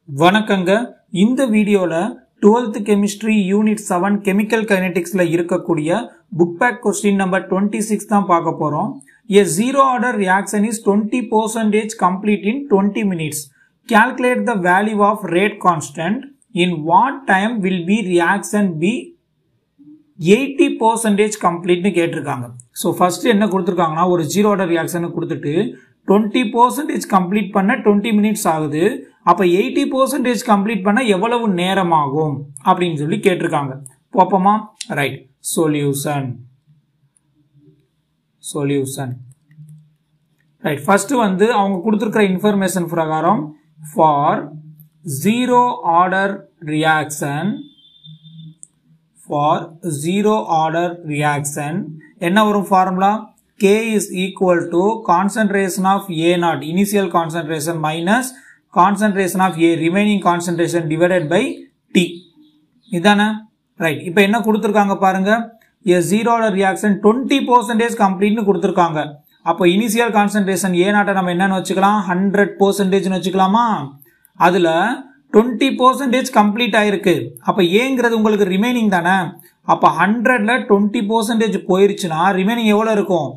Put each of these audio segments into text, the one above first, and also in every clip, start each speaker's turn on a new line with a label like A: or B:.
A: வணக்கங்க. இந்த வீடியோல 12th chemistry unit 7 chemical kineticsல இருக்கக்கூடிய book pack question number 26 தான் பார்க்க போறோம். A zero order reaction is 20% complete in 20 minutes. Calculate the value of rate constant. In what time will be reaction be 80% complete னு கேட்டிருக்காங்க. So first என்ன கொடுத்திருக்காங்கன்னா ஒரு zero order reaction கொடுத்துட்டு 20% complete பண்ண 20 minutes ஆகுது. அப்ப 80% complete பண்ண எவ்வளவு நேரம் ஆகும் அப்படினு சொல்லி கேட்டிருக்காங்க. பாப்போமா? ரைட். சொல்யூஷன். ரைட். ஃபர்ஸ்ட் வந்து அவங்க கொடுத்திருக்கிற இன்ஃபர்மேஷன் பிரகாரம் for zero order reaction என்ன வரும் formula? K is equal to concentration of A0 initial concentration minus concentration of A remaining concentration divided by T. இதானே? ரைட். இப்போ என்ன கொடுத்திருக்காங்க பாருங்க. A zero order reaction 20% complete னு கொடுத்திருக்காங்க. அப்போ initial concentration A0 நம்ம என்னன்னு வச்சுக்கலாம்? 100% னு வச்சுக்கலாமா? அதுல 20% complete ஆயிருக்கு. அப்ப ஏங்கிறது உங்களுக்கு ரிமைனிங் தானே? அப்ப 100ல 20% போயிருச்சுன்னா ரிமைனிங் எவ்வளவு இருக்கும்?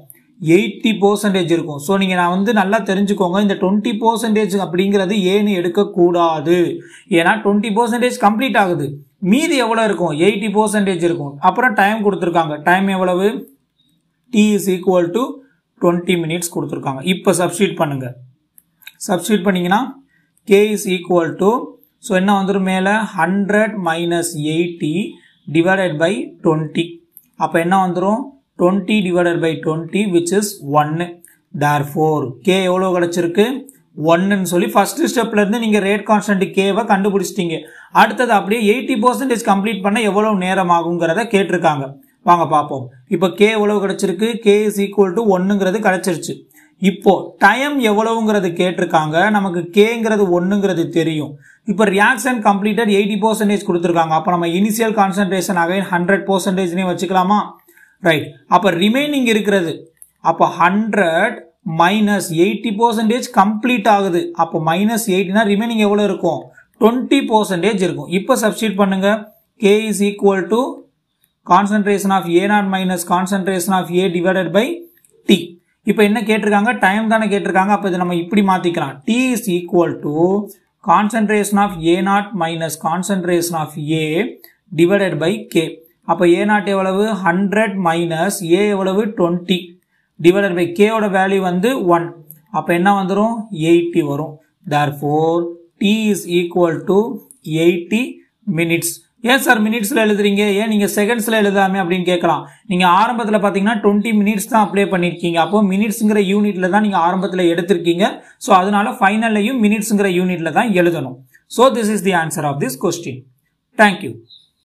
A: 80% இருக்கும். சோ நீங்க நான் வந்து நல்லா தெரிஞ்சுக்கோங்க, இந்த 20% அப்படிங்கிறது ஏன்னு எடுக்க கூடாது. ஏன்னா 20% கம்ப்ளீட் ஆகுது. மீதி எவ்வளவு இருக்கும்? 80% இருக்கும். அப்புறம் டைம் கொடுத்திருக்காங்க. டைம் எவ்வளவு? T is equal to 20 minutes கொடுத்திருக்காங்க. இப்ப சப்ஸ்டிட்யூட் பண்ணுங்க. சப்ஸ்டிட்யூட் பண்ணீங்கன்னா K is equal to so என்ன வந்துரும் மேல 100 minus 80 divided by 20. அப்ப என்ன வந்துரும்? 20 divided by 20 which is 1. Therefore K எவ்வளவு கிடைச்சிருக்கு? 1 ன்னு சொல்லி ஃபர்ஸ்ட் ஸ்டெப்ல இருந்து நீங்க ரேட் கான்ஸ்டன்ட் K வை கண்டுபிடிச்சிட்டீங்க. அடுத்தது அப்படியே 80% கம்ப்ளீட் பண்ண எவ்வளவு நேரம் ஆகும்ங்கறத கேட்டிருக்காங்க. வாங்க பாப்போம். இப்போ K எவ்வளவு கிடைச்சிருக்கு? K is equal to 1ங்கிறது கிடைச்சிருச்சு. இப்போ டைம் எவ்வளவுங்கிறது கேட்டிருக்காங்க. நமக்கு Kங்கிறது 1ங்கிறது தெரியும். இப்போ ரியாக்ஷன் கம்ப்ளீட்டட் 80% கொடுத்திருக்காங்க. அப்ப நம்ம இனிஷியல் கான்சன்ட்ரேஷன் அகைன் 100% னே வச்சுக்கலாமா? ரைட். அப்ப ரிமைனிங் இருக்கிறது. அப்ப 100 minus 80% கம்ப்ளீட் ஆகுது. அப்ப minus 80னா ரிமைனிங் எவ்வளவு இருக்கும்? 20% இருக்கும். இப்போ சப்ஸ்டிட்யூட் பண்ணுங்க. K is equal to concentration of A0 minus concentration of A divided by T. இப்போ என்ன கேட்டிருக்காங்க? டைம் தானே கேட்டிருக்காங்க. அப்ப இதை நம்ம இப்படி மாத்திக்கலாம். T is equal to concentration of A0 minus concentration of A divided by K. அப்ப A0 எவ்வளவு? 100 minus A எவ்வளவு? 20 divided by K ஓட வேல்யூ வந்து 1. அப்ப என்ன வந்துரும்? 80 வரும். Therefore T is equal to 80 minutes. ஏன் சார் மினிட்ஸ்ல எழுதுறீங்க? ஏன் நீங்க செகண்ட்ஸ்ல எழுதாமே அப்படின்னு கேட்கலாம். நீங்க ஆரம்பத்துல பாத்தீங்கன்னா 20 மினிட்ஸ் தான் அப்ளை பண்ணிருக்கீங்க. அப்போ மினிட்ஸ்ங்கிற யூனிட்ல தான் நீங்க ஆரம்பத்துல எடுத்திருக்கீங்க. சோ அதனால ஃபைனல்லையும் மினிட்ஸ்ங்கிற யூனிட்ல தான் எழுதணும். So this is the answer of this question. Thank you.